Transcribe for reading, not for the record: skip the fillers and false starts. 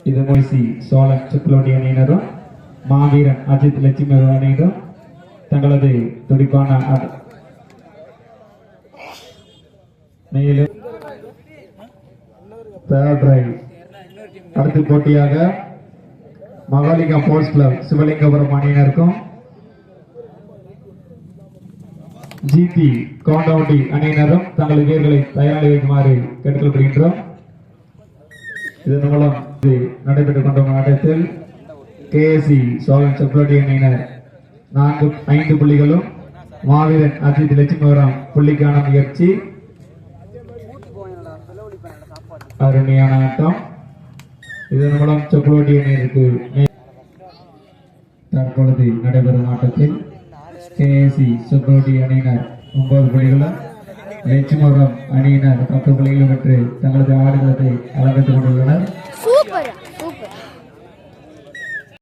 இது மொய்சி சோழன் சுக்லோடி அணியினரும் மாவீரன் அஜித் லட்சுமி அணியினரும் தங்களது துடிப்பான மேலும் அடுத்த போட்டியாக மகாலிங்கம் ஸ்போர்ட்ஸ் கிளப் சிவலிங்கபுரம் அணியினருக்கும் ஜிபி கவுண்டவுண்டி அணியினரும் தங்களது வீரர்களை தயாரில் வைக்குமாறு கேட்டுக்கொள்கின்றோம். இதன் மூலம் நடைபெற்றுக் கொண்ட ஆட்டத்தில் கேஎஸ்சி சோழன் சுக்லோடி அணியினர் 5 புள்ளிகளும் மாவீரன் அஜித் லட்சுமிபுரம் புள்ளிக்கான முயற்சி. அருமையான ஆட்டம். இதன் மூலம் சுக்லோடி அணியினருக்கு தற்பொழுது நடைபெறும் ஆட்டத்தில் கேஎஸ்சி சுக்லோடி அணியினர் 9 புள்ளிகளும் லட்சுமிபுரம் அணியினர் 10 புள்ளிகளும் பெற்று தங்களது ஆடுகளத்தை அலங்கரித்துக் கொண்டுள்ளனர்.